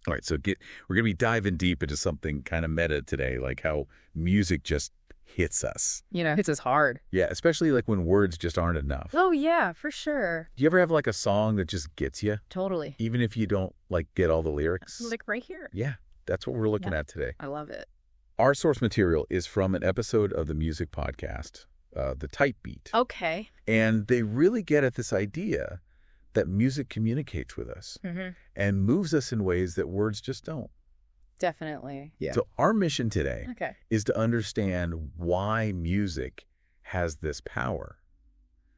All right, so we're going to be diving deep into something kind of meta today, like how music just hits us. Hits us hard. Yeah, especially like when words just aren't enough. Oh, yeah, for sure. Do you ever have like a song that just gets you? Totally. Even if you don't like get all the lyrics? Like right here. Yeah, that's what we're looking at today. I love it. Our source material is from an episode of the music podcast, The Type Beat. Okay. And they really get at this idea that music communicates with us and moves us in ways that words just don't. Definitely. Yeah. So our mission today Okay. is to understand why music has this power.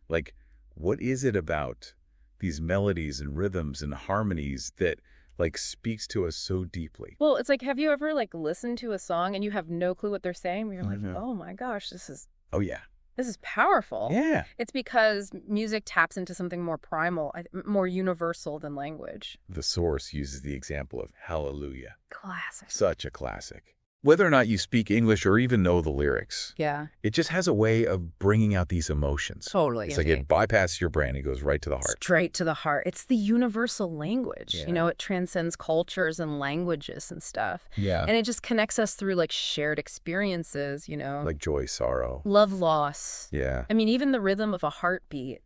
Like, what is it about these melodies and rhythms and harmonies that like speaks to us so deeply? Well, it's like, have you ever like listened to a song and you have no clue what they're saying? But you're like, oh my gosh, this is powerful. Yeah. It's because music taps into something more primal, more universal than language. The source uses the example of Hallelujah. Classic. Such a classic. Whether or not you speak English or even know the lyrics, Yeah. it just has a way of bringing out these emotions. Totally. It's like it bypasses your brain. It goes right to the heart. Straight to the heart. It's the universal language. Yeah. It transcends cultures and languages and stuff. Yeah. And it just connects us through like shared experiences, Like joy, sorrow. love, loss. Yeah. I mean, even the rhythm of a heartbeat.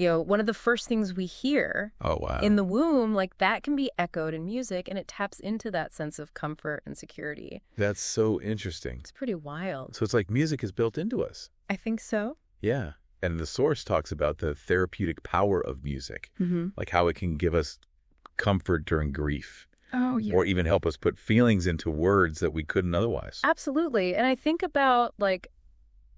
One of the first things we hear Oh, wow. in the womb, like that can be echoed in music, and it taps into that sense of comfort and security. That's so interesting. It's pretty wild. So it's like music is built into us. I think so. Yeah. And the source talks about the therapeutic power of music, like how it can give us comfort during grief. Oh, yeah. Or even help us put feelings into words that we couldn't otherwise. Absolutely. And I think about like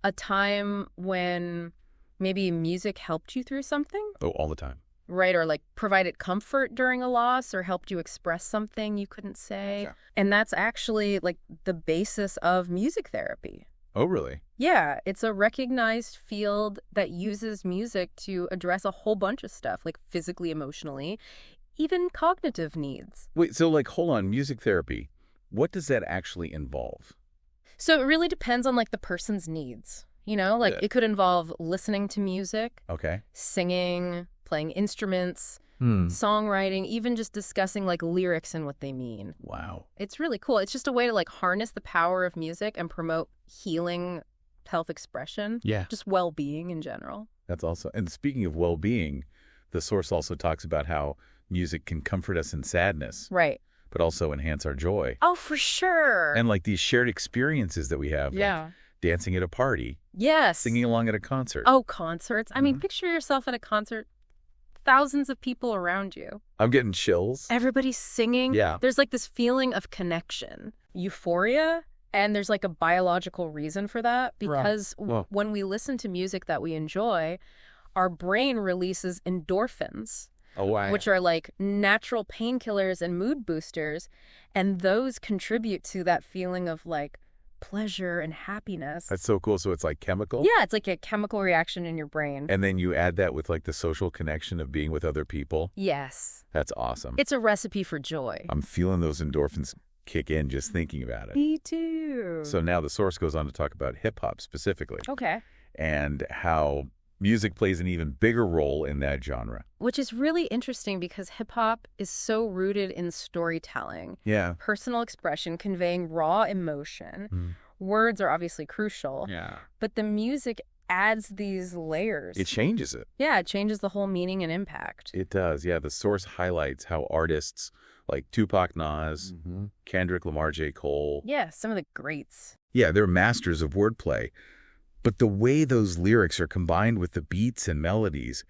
a time when maybe music helped you through something. Oh, all the time. Right. Or like provided comfort during a loss or helped you express something you couldn't say. Yeah. And that's actually like the basis of music therapy. Oh, really? Yeah, it's a recognized field that uses music to address a whole bunch of stuff, like physically, emotionally, even cognitive needs. Wait, so like, hold on, music therapy, what does that actually involve? So it really depends on like the person's needs. Yeah. It could involve listening to music, Okay. singing, playing instruments, songwriting, even just discussing like lyrics and what they mean. Wow. It's really cool. It's just a way to like harness the power of music and promote healing, self-expression, Yeah. just well-being in general. That's also, and speaking of well-being, the source also talks about how music can comfort us in sadness, Right. but also enhance our joy. Oh, for sure. And like these shared experiences that we have, like yeah. dancing at a party, Yes. singing along at a concert. Oh, concerts. I mean, picture yourself at a concert, thousands of people around you. I'm getting chills. Everybody's singing. Yeah. There's like this feeling of connection, euphoria. And there's like a biological reason for that because when we listen to music that we enjoy, our brain releases endorphins, Oh, wow. which are like natural painkillers and mood boosters. And those contribute to that feeling of like pleasure and happiness. That's so cool. So it's like chemical? Yeah, it's like a chemical reaction in your brain. And then you add that with like the social connection of being with other people. Yes. That's awesome. It's a recipe for joy. I'm feeling those endorphins kick in just thinking about it. Me too. So now the source goes on to talk about hip-hop specifically Okay. and how music plays an even bigger role in that genre. Which is really interesting because hip hop is so rooted in storytelling, Yeah. personal expression, conveying raw emotion. Words are obviously crucial, Yeah. but the music adds these layers. It changes it. Yeah, it changes the whole meaning and impact. It does. Yeah. The source highlights how artists like Tupac, Nas, Kendrick Lamar, J. Cole. Yeah, some of the greats. Yeah, they're masters of wordplay. But the way those lyrics are combined with the beats and melodies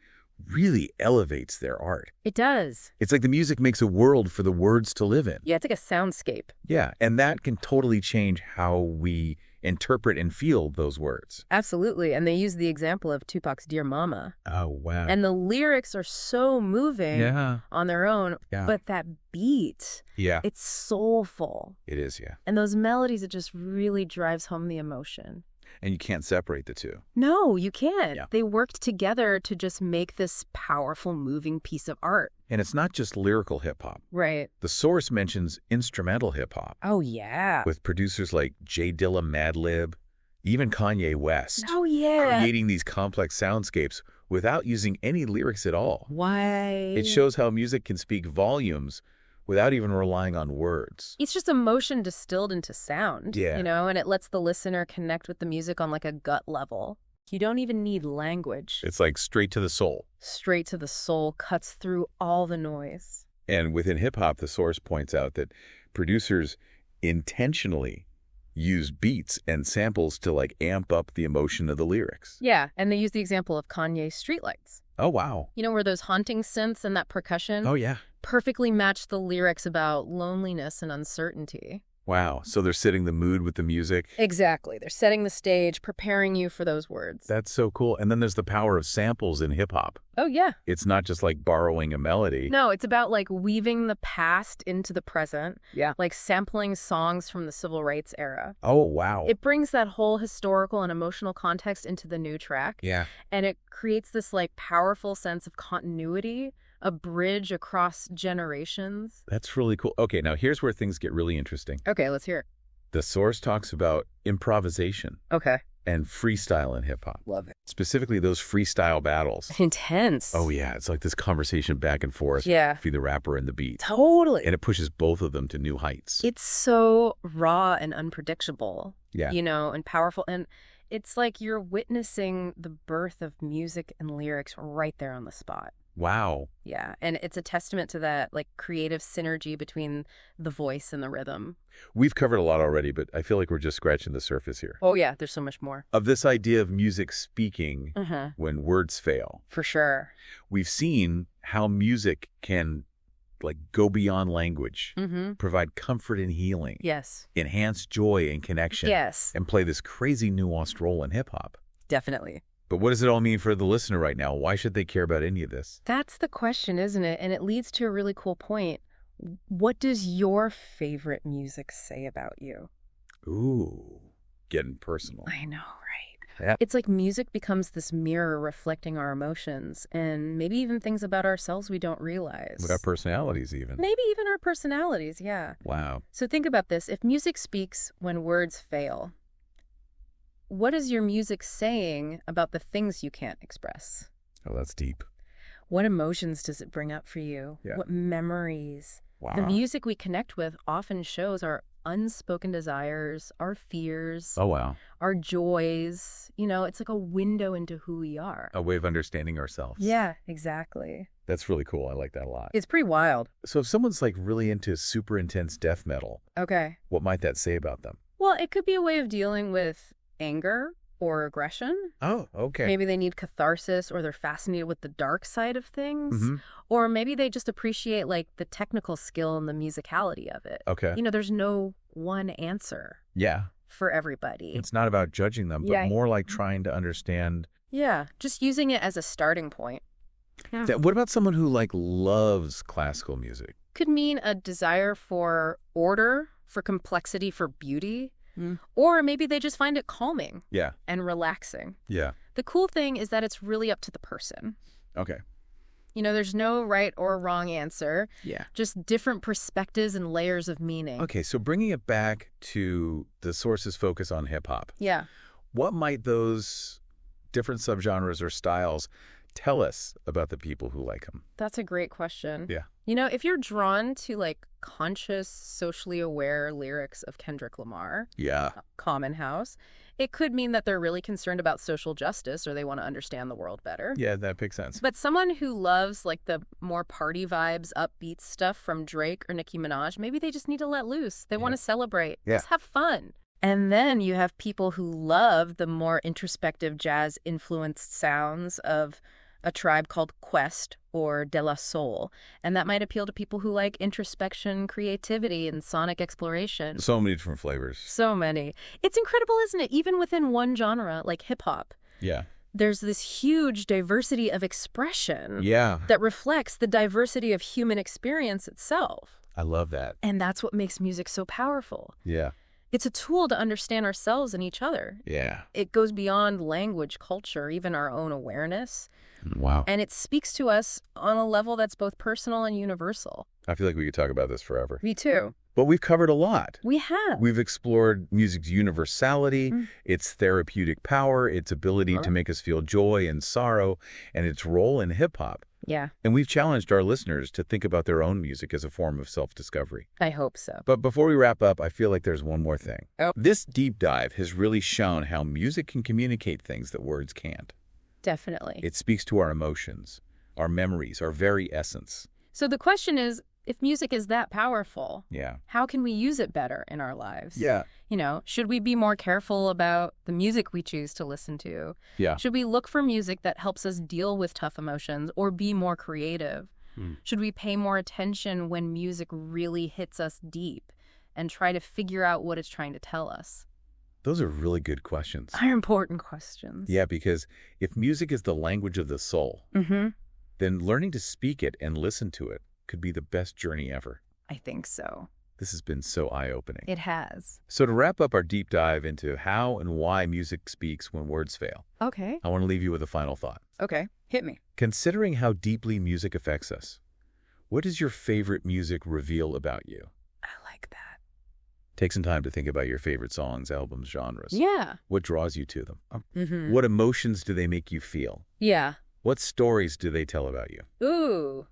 really elevates their art. It does. It's like the music makes a world for the words to live in. Yeah, it's like a soundscape. Yeah, and that can totally change how we interpret and feel those words. Absolutely. And they use the example of Tupac's Dear Mama. Oh, wow. And the lyrics are so moving on their own, Yeah. but that beat, Yeah, it's soulful. it is, yeah. And those melodies, it just really drives home the emotion. And you can't separate the two. No, you can't. Yeah. They worked together to just make this powerful, moving piece of art. And it's not just lyrical hip-hop. Right. The source mentions instrumental hip-hop. Oh, yeah. With producers like J Dilla, Madlib, even Kanye West. Oh, yeah. Creating these complex soundscapes without using any lyrics at all. Why? It shows how music can speak volumes without even relying on words. It's just emotion distilled into sound, Yeah. and it lets the listener connect with the music on like a gut level. You don't even need language. It's like straight to the soul. Straight to the soul, cuts through all the noise. And within hip-hop, the source points out that producers intentionally use beats and samples to like amp up the emotion of the lyrics. Yeah, and they use the example of Kanye's Streetlights. Oh, wow. Where those haunting synths and that percussion Oh, yeah. perfectly match the lyrics about loneliness and uncertainty. Wow. So they're setting the mood with the music. Exactly. They're setting the stage, preparing you for those words. That's so cool. And then there's the power of samples in hip-hop. Oh, yeah. It's not just like borrowing a melody. No, it's about like weaving the past into the present. Yeah. Like sampling songs from the civil rights era. Oh, wow. It brings that whole historical and emotional context into the new track. Yeah. And it creates this like powerful sense of continuity, a bridge across generations. That's really cool. Okay, now here's where things get really interesting. Okay, let's hear it. The source talks about improvisation Okay. and freestyle in hip-hop. Love it. Specifically those freestyle battles. Intense. Oh, yeah. It's like this conversation back and forth Yeah. between the rapper and the beat. Totally. And it pushes both of them to new heights. It's so raw and unpredictable, Yeah. and powerful. And it's like you're witnessing the birth of music and lyrics right there on the spot. Wow. Yeah. And it's a testament to that like creative synergy between the voice and the rhythm. We've covered a lot already, but I feel like we're just scratching the surface here. Oh, yeah. There's so much more. Of this idea of music speaking when words fail. For sure. We've seen how music can like go beyond language, provide comfort and healing, Yes. enhance joy and connection, Yes. and play this crazy nuanced role in hip-hop. Definitely. But what does it all mean for the listener right now? Why should they care about any of this? That's the question, isn't it? And it leads to a really cool point. What does your favorite music say about you? Ooh, getting personal. I know, right? Yeah. It's like music becomes this mirror reflecting our emotions and maybe even things about ourselves we don't realize. With our personalities even. Maybe even our personalities, yeah. Wow. So think about this. If music speaks when words fail, what is your music saying about the things you can't express? Oh, that's deep. What emotions does it bring up for you? Yeah. What memories? Wow. The music we connect with often shows our unspoken desires, our fears, Oh, wow. our joys. It's like a window into who we are. A way of understanding ourselves. Yeah, exactly. That's really cool. I like that a lot. It's pretty wild. So if someone's like really into super intense death metal, Okay. what might that say about them? Well, it could be a way of dealing with anger or aggression. Oh, okay. Maybe they need catharsis or they're fascinated with the dark side of things. Mm-hmm. Or maybe they just appreciate like the technical skill and the musicality of it. Okay. There's no one answer Yeah. for everybody. It's not about judging them, but Yeah. more like trying to understand. Yeah, just using it as a starting point. Yeah. What about someone who like loves classical music? Could mean a desire for order, for complexity, for beauty. Or maybe they just find it calming Yeah. and relaxing. Yeah. The cool thing is that it's really up to the person. Okay. There's no right or wrong answer. Yeah. Just different perspectives and layers of meaning. Okay, so bringing it back to the source's focus on hip-hop, Yeah. what might those different subgenres or styles tell us about the people who like them? That's a great question. Yeah. If you're drawn to like conscious, socially aware lyrics of Kendrick Lamar, Yeah. Common House, it could mean that they're really concerned about social justice or they want to understand the world better. Yeah, that makes sense. But someone who loves like the more party vibes, upbeat stuff from Drake or Nicki Minaj, maybe they just need to let loose. They want to celebrate. Yeah. Just have fun. And then you have people who love the more introspective jazz-influenced sounds of A Tribe Called Quest or De La Soul. And that might appeal to people who like introspection, creativity, and sonic exploration. So many different flavors. So many. It's incredible, isn't it? Even within one genre, like hip-hop, Yeah. there's this huge diversity of expression Yeah. that reflects the diversity of human experience itself. I love that. And that's what makes music so powerful. Yeah. It's a tool to understand ourselves and each other. Yeah. It goes beyond language, culture, even our own awareness. Wow. And it speaks to us on a level that's both personal and universal. I feel like we could talk about this forever. Me too. But we've covered a lot. We have. We've explored music's universality, its therapeutic power, its ability to make us feel joy and sorrow, and its role in hip-hop. Yeah. And we've challenged our listeners to think about their own music as a form of self-discovery. I hope so. But before we wrap up, I feel like there's one more thing. Oh. This deep dive has really shown how music can communicate things that words can't. Definitely. It speaks to our emotions, our memories, our very essence. So the question is, if music is that powerful, Yeah. how can we use it better in our lives? Yeah. You know, should we be more careful about the music we choose to listen to? Yeah. Should we look for music that helps us deal with tough emotions or be more creative? Should we pay more attention when music really hits us deep and try to figure out what it's trying to tell us? Those are really good questions. They're important questions. Yeah, because if music is the language of the soul, then learning to speak it and listen to it could be the best journey ever. I think so. This has been so eye-opening. It has. So to wrap up our deep dive into how and why music speaks when words fail, Okay. I want to leave you with a final thought. Okay. Hit me. Considering how deeply music affects us, what does your favorite music reveal about you? I like that. Take some time to think about your favorite songs, albums, genres. Yeah. What draws you to them? What emotions do they make you feel? Yeah. What stories do they tell about you? Ooh.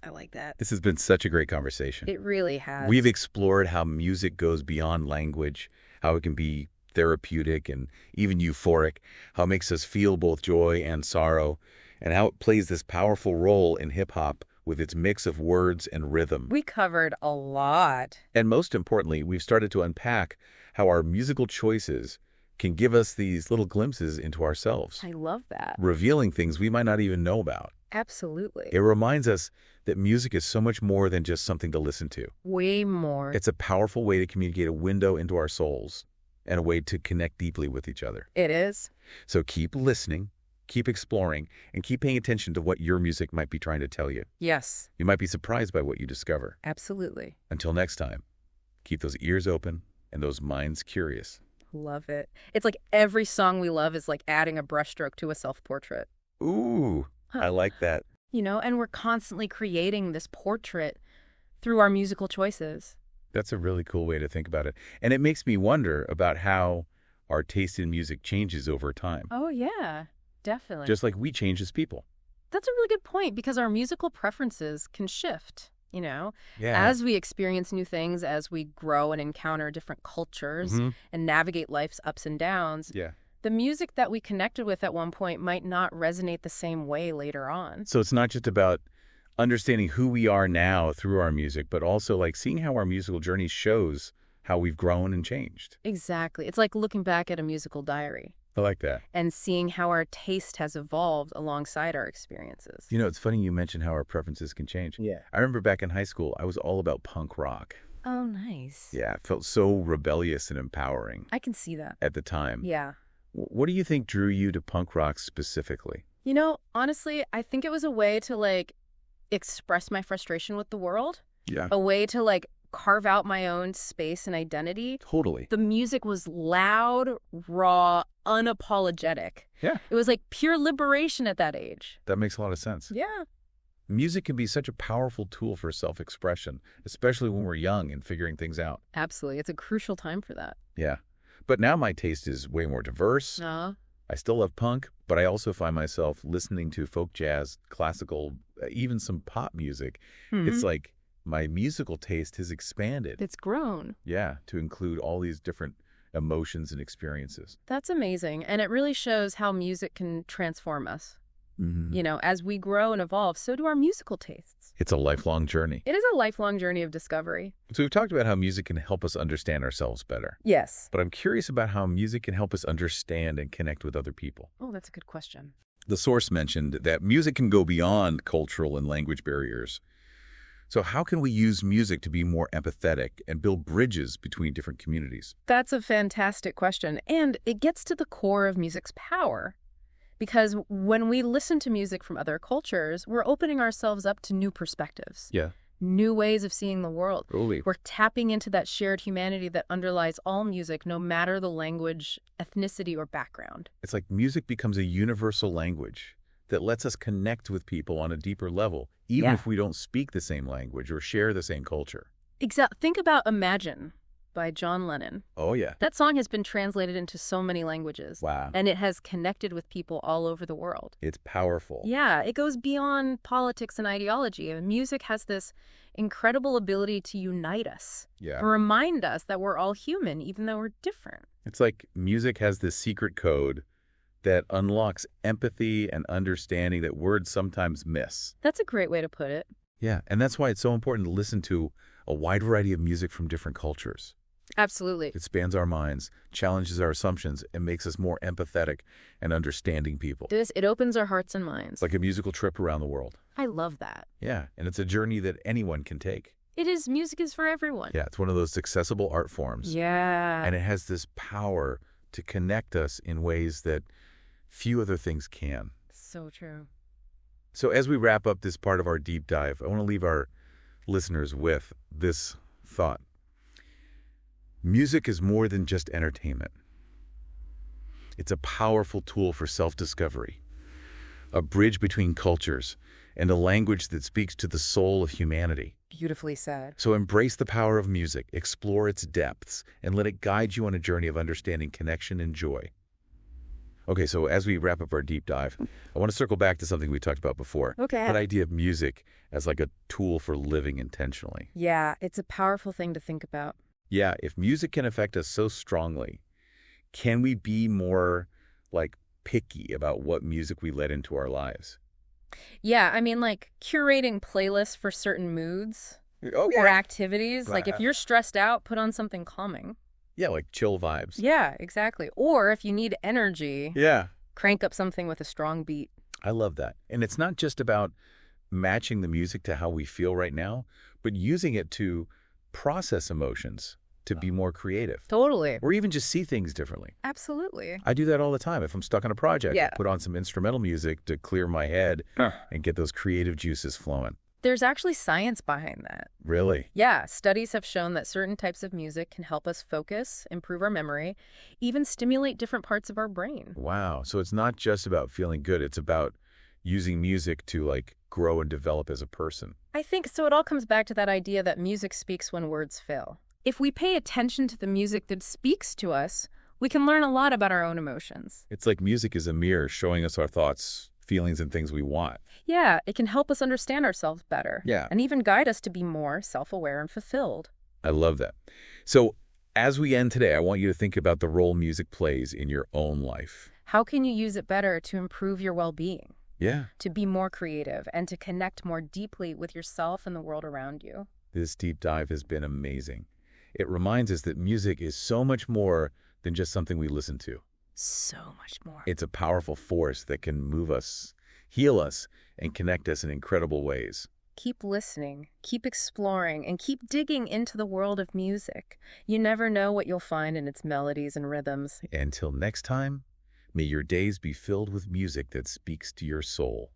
I like that. This has been such a great conversation. It really has. We've explored how music goes beyond language, how it can be therapeutic and even euphoric, how it makes us feel both joy and sorrow, and how it plays this powerful role in hip-hop with its mix of words and rhythm. We covered a lot. And most importantly, we've started to unpack how our musical choices can give us these little glimpses into ourselves, I love that. revealing things we might not even know about. Absolutely. It reminds us that music is so much more than just something to listen to. Way more. It's a powerful way to communicate a window into our souls and a way to connect deeply with each other. It is. So keep listening, keep exploring, and keep paying attention to what your music might be trying to tell you. Yes. You might be surprised by what you discover. Absolutely. Until next time, keep those ears open and those minds curious. Love it. It's like every song we love is like adding a brushstroke to a self-portrait. Ooh, I like that. You know, and we're constantly creating this portrait through our musical choices. That's a really cool way to think about it. And it makes me wonder about how our taste in music changes over time. Oh, yeah, definitely. Just like we change as people. That's a really good point because our musical preferences can shift, you know, Yeah. as we experience new things, as we grow and encounter different cultures and navigate life's ups and downs. Yeah. The music that we connected with at one point might not resonate the same way later on. So it's not just about understanding who we are now through our music, but also like seeing how our musical journey shows how we've grown and changed. Exactly. It's like looking back at a musical diary I like that. and seeing how our taste has evolved alongside our experiences. You know, it's funny you mentioned how our preferences can change. Yeah. I remember back in high school, I was all about punk rock. Oh, nice. Yeah, it felt so rebellious and empowering I can see that. at the time. Yeah. What do you think drew you to punk rock specifically? You know, honestly, I think it was a way to like express my frustration with the world, Yeah. a way to like carve out my own space and identity. Totally. The music was loud, raw, unapologetic. Yeah. It was like pure liberation at that age. That makes a lot of sense. Yeah. Music can be such a powerful tool for self-expression, especially when we're young and figuring things out. Absolutely. It's a crucial time for that. Yeah. But now my taste is way more diverse. I still love punk, but I also find myself listening to folk jazz, classical, even some pop music. It's like my musical taste has expanded. It's grown. Yeah, to include all these different emotions and experiences. That's amazing. And it really shows how music can transform us. You know, as we grow and evolve, so do our musical tastes. It's a lifelong journey. It is a lifelong journey of discovery. So we've talked about how music can help us understand ourselves better. Yes. But I'm curious about how music can help us understand and connect with other people. Oh, that's a good question. The source mentioned that music can go beyond cultural and language barriers. So how can we use music to be more empathetic and build bridges between different communities? That's a fantastic question. And it gets to the core of music's power. Because when we listen to music from other cultures, we're opening ourselves up to new perspectives. Yeah. new ways of seeing the world. Totally. We're tapping into that shared humanity that underlies all music, no matter the language, ethnicity, or background. It's like music becomes a universal language that lets us connect with people on a deeper level, even if we don't speak the same language or share the same culture. Think about Imagine by John Lennon. Oh, yeah. That song has been translated into so many languages. Wow. And it has connected with people all over the world. It's powerful. Yeah, it goes beyond politics and ideology. And music has this incredible ability to unite us. Yeah. To remind us that we're all human, even though we're different. It's like music has this secret code that unlocks empathy and understanding that words sometimes miss. That's a great way to put it. Yeah, and that's why it's so important to listen to a wide variety of music from different cultures. Absolutely. It expands our minds, challenges our assumptions, and makes us more empathetic and understanding people. It opens our hearts and minds. It's like a musical trip around the world. I love that. Yeah, and it's a journey that anyone can take. It is. Music is for everyone. Yeah, it's one of those accessible art forms. Yeah. And it has this power to connect us in ways that few other things can. So true. So as we wrap up this part of our deep dive, I want to leave our listeners with this thought. Music is more than just entertainment. It's a powerful tool for self-discovery, a bridge between cultures, and a language that speaks to the soul of humanity. Beautifully said. So embrace the power of music, explore its depths, and let it guide you on a journey of understanding, connection, and joy. Okay, so as we wrap up our deep dive, I want to circle back to something we talked about before. Okay. That idea of music as like a tool for living intentionally. Yeah, it's a powerful thing to think about. Yeah, if music can affect us so strongly, can we be more like picky about what music we let into our lives? Yeah, I mean, like curating playlists for certain moods or activities. Like if you're stressed out, put on something calming. Yeah, like chill vibes. Yeah, exactly. Or if you need energy, crank up something with a strong beat. I love that. And it's not just about matching the music to how we feel right now, but using it to process emotions, to be more creative. Totally. Or even just see things differently. Absolutely. I do that all the time. If I'm stuck on a project, Yeah. I put on some instrumental music to clear my head and get those creative juices flowing. There's actually science behind that. Really? Yeah, studies have shown that certain types of music can help us focus, improve our memory, even stimulate different parts of our brain. Wow. So it's not just about feeling good. It's about using music to like grow and develop as a person. I think so. It all comes back to that idea that music speaks when words fail. If we pay attention to the music that speaks to us, we can learn a lot about our own emotions. It's like music is a mirror showing us our thoughts, feelings, and things we want. Yeah, it can help us understand ourselves better. Yeah. And even guide us to be more self-aware and fulfilled. I love that. So as we end today, I want you to think about the role music plays in your own life. How can you use it better to improve your well-being? Yeah. To be more creative and to connect more deeply with yourself and the world around you. This deep dive has been amazing. It reminds us that music is so much more than just something we listen to. So much more. It's a powerful force that can move us, heal us, and connect us in incredible ways. Keep listening, keep exploring, and keep digging into the world of music. You never know what you'll find in its melodies and rhythms. Until next time, may your days be filled with music that speaks to your soul.